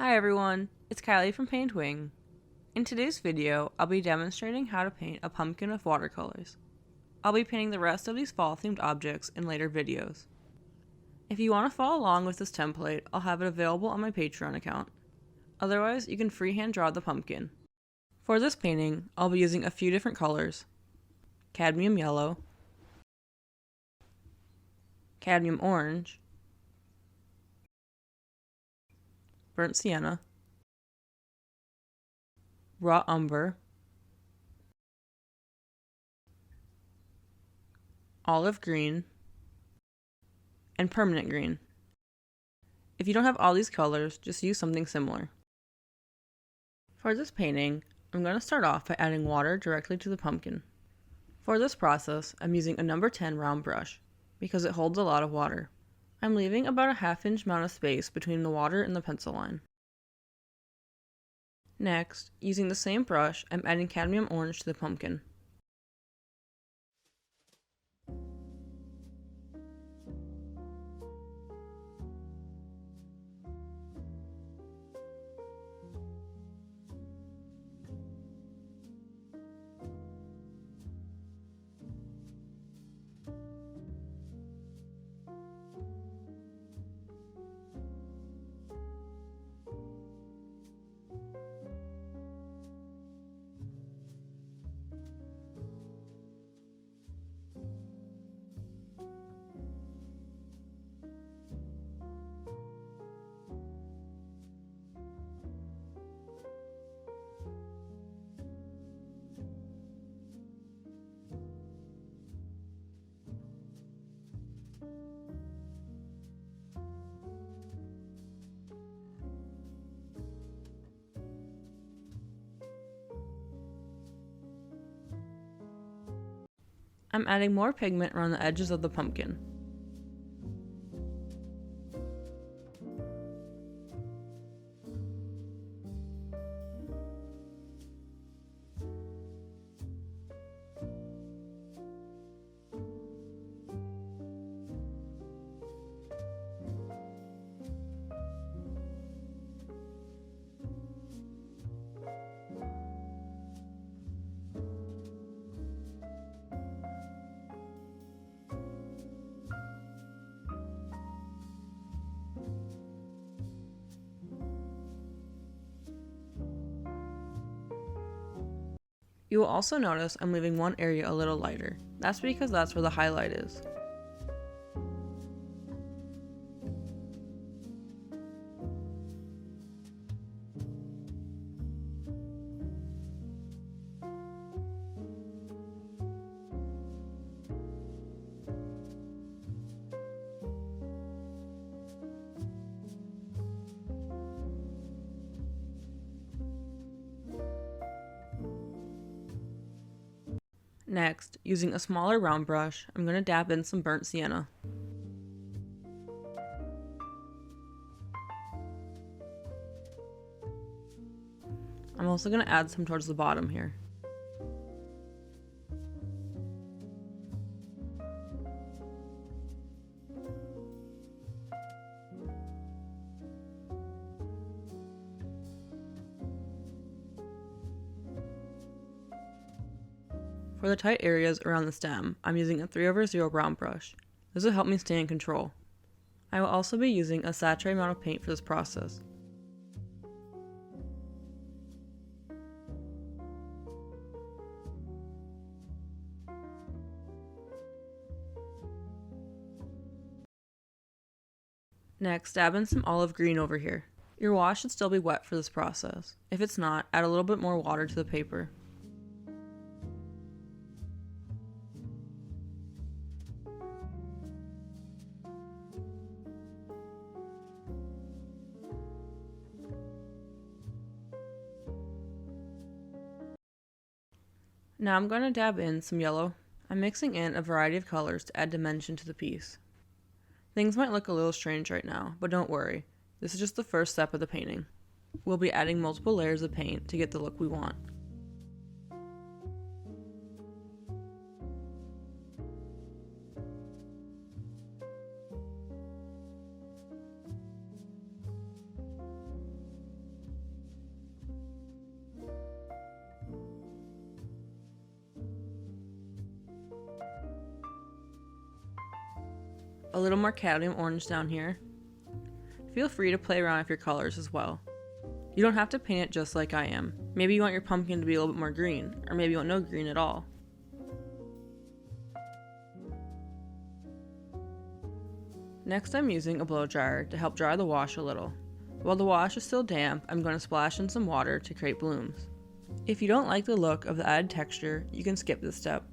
Hi everyone, it's Kylie from Paintwing. In today's video, I'll be demonstrating how to paint a pumpkin with watercolors. I'll be painting the rest of these fall-themed objects in later videos. If you want to follow along with this template, I'll have it available on my Patreon account. Otherwise, you can freehand draw the pumpkin. For this painting, I'll be using a few different colors: cadmium yellow, cadmium orange, burnt sienna, raw umber, olive green, and permanent green. If you don't have all these colors, just use something similar. For this painting, I'm going to start off by adding water directly to the pumpkin. For this process, I'm using a number 10 round brush because it holds a lot of water. I'm leaving about a half-inch amount of space between the water and the pencil line. Next, using the same brush, I'm adding cadmium orange to the pumpkin. I'm adding more pigment around the edges of the pumpkin. You will also notice I'm leaving one area a little lighter. That's because that's where the highlight is. Next, using a smaller round brush, I'm going to dab in some burnt sienna. I'm also going to add some towards the bottom here. For the tight areas around the stem, I'm using a 3/0 round brush. This will help me stay in control. I will also be using a saturated amount of paint for this process. Next, dab in some olive green over here. Your wash should still be wet for this process. If it's not, add a little bit more water to the paper. Now I'm going to dab in some yellow. I'm mixing in a variety of colors to add dimension to the piece. Things might look a little strange right now, but don't worry. This is just the first step of the painting. We'll be adding multiple layers of paint to get the look we want. little more cadmium orange down here. Feel free to play around with your colors as well. You don't have to paint it just like I am. Maybe you want your pumpkin to be a little bit more green, or maybe you want no green at all. Next, I'm using a blow dryer to help dry the wash a little. While the wash is still damp, I'm going to splash in some water to create blooms. If you don't like the look of the added texture, you can skip this step.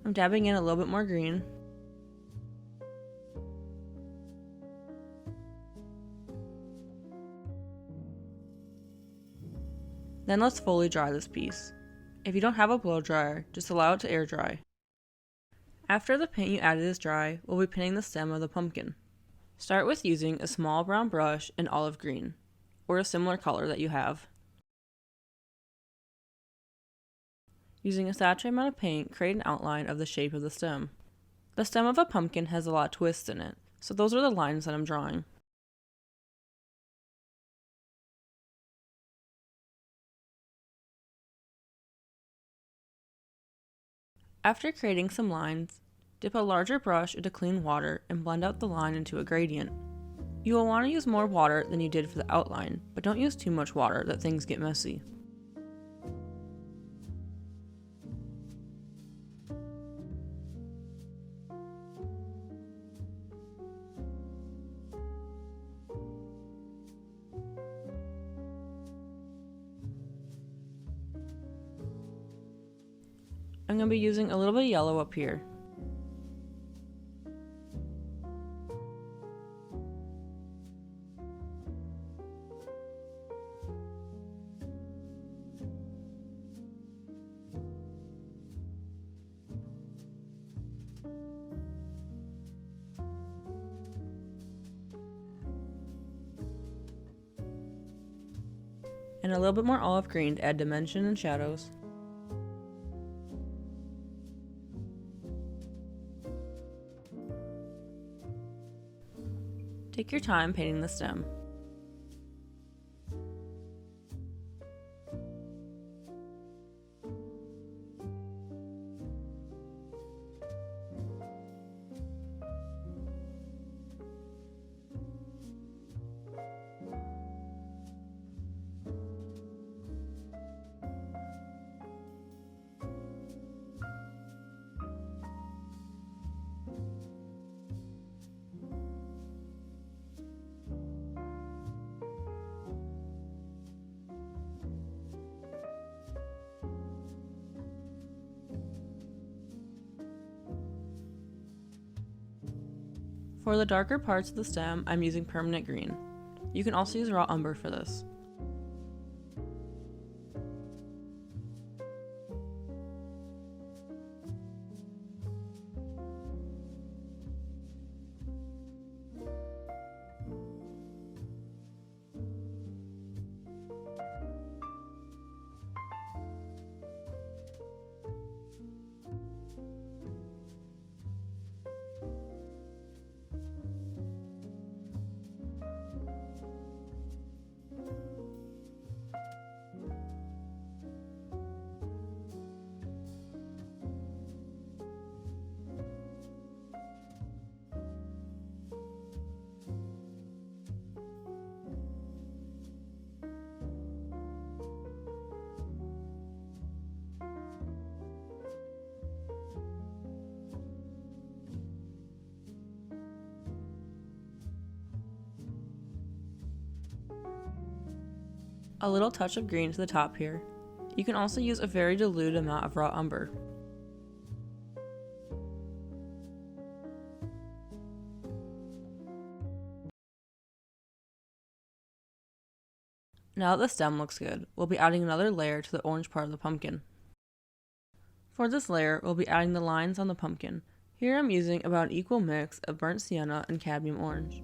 I'm dabbing in a little bit more green. Then let's fully dry this piece. If you don't have a blow dryer, just allow it to air dry. After the paint you added is dry, we'll be painting the stem of the pumpkin. Start with using a small brown brush in olive green, or a similar color that you have. Using a saturated amount of paint, create an outline of the shape of the stem. The stem of a pumpkin has a lot of twists in it, so those are the lines that I'm drawing. After creating some lines, dip a larger brush into clean water and blend out the line into a gradient. You will want to use more water than you did for the outline, but don't use too much water that things get messy. I'm going to be using a little bit of yellow up here. And a little bit more olive green to add dimension and shadows. Take your time painting the stem. For the darker parts of the stem, I'm using permanent green. You can also use raw umber for this. A little touch of green to the top here. You can also use a very diluted amount of raw umber. Now that the stem looks good, we'll be adding another layer to the orange part of the pumpkin. For this layer, we'll be adding the lines on the pumpkin. Here I'm using about an equal mix of burnt sienna and cadmium orange.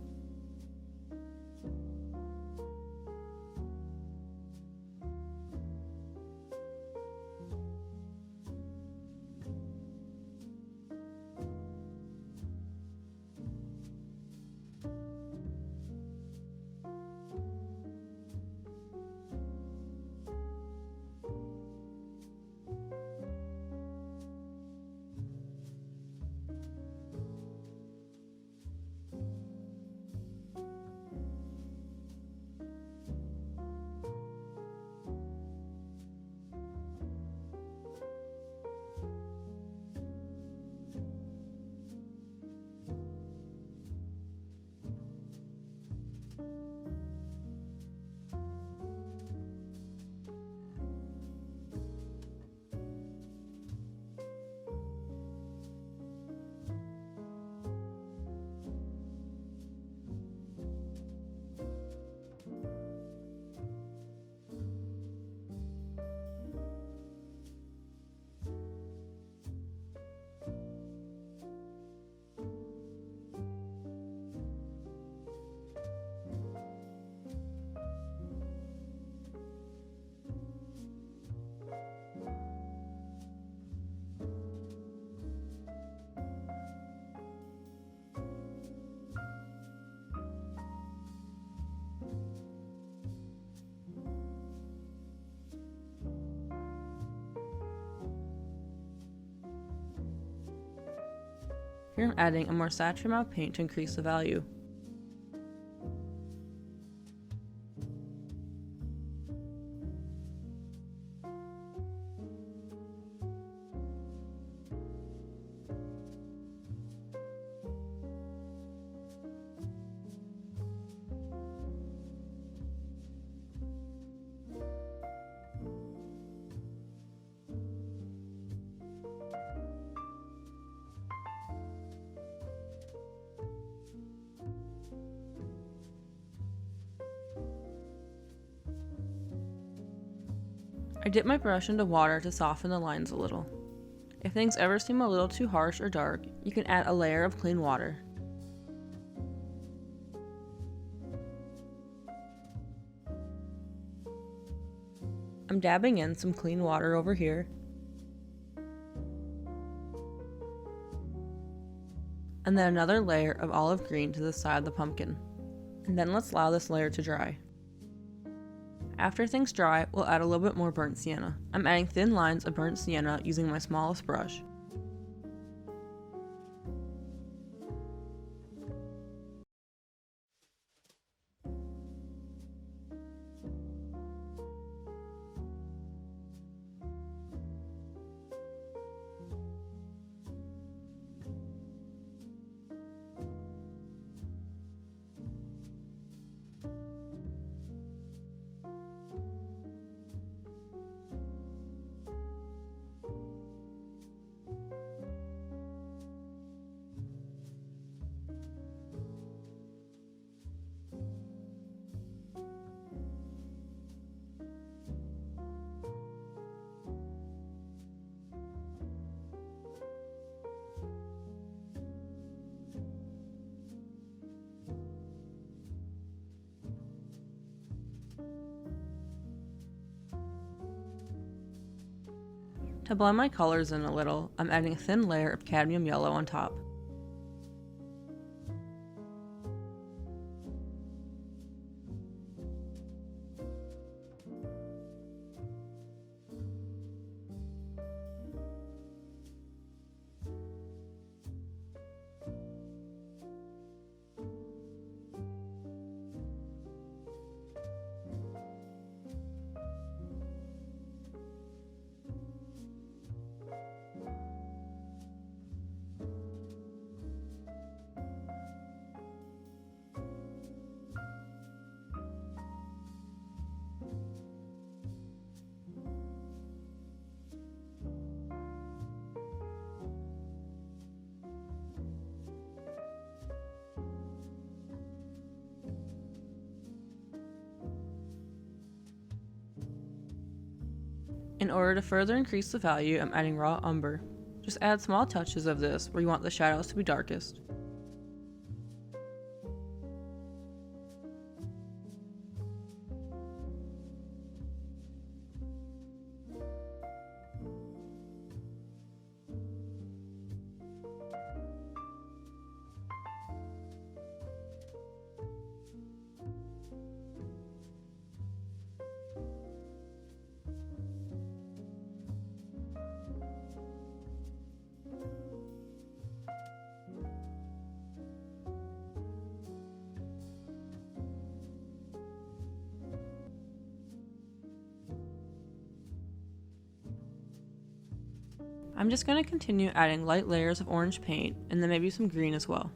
Here I'm adding a more saturated amount of paint to increase the value. I dip my brush into water to soften the lines a little. If things ever seem a little too harsh or dark, you can add a layer of clean water. I'm dabbing in some clean water over here. And then another layer of olive green to the side of the pumpkin. And then let's allow this layer to dry. After things dry, we'll add a little bit more burnt sienna. I'm adding thin lines of burnt sienna using my smallest brush. To blend my colors in a little, I'm adding a thin layer of cadmium yellow on top. In order to further increase the value, I'm adding raw umber. Just add small touches of this where you want the shadows to be darkest. I'm just going to continue adding light layers of orange paint and then maybe some green as well.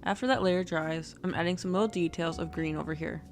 After that layer dries, I'm adding some little details of green over here.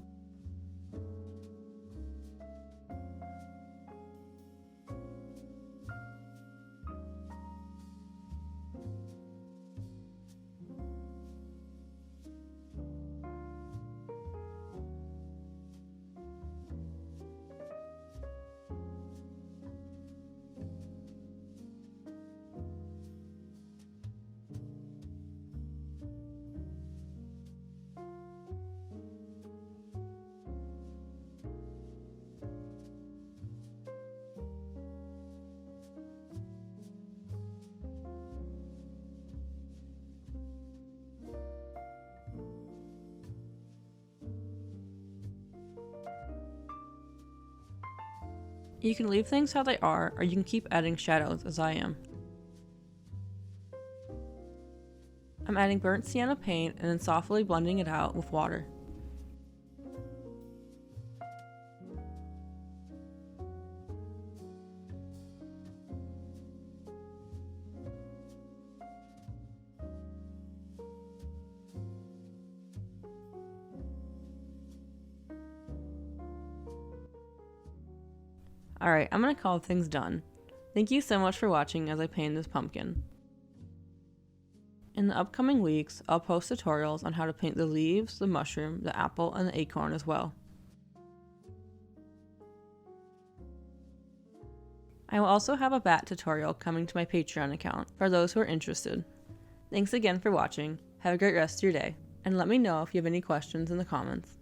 You can leave things how they are, or you can keep adding shadows as I am. I'm adding burnt sienna paint and then softly blending it out with water. Alright, I'm gonna call things done. Thank you so much for watching as I paint this pumpkin. In the upcoming weeks, I'll post tutorials on how to paint the leaves, the mushroom, the apple, and the acorn as well. I will also have a bat tutorial coming to my Patreon account for those who are interested. Thanks again for watching, have a great rest of your day, and let me know if you have any questions in the comments.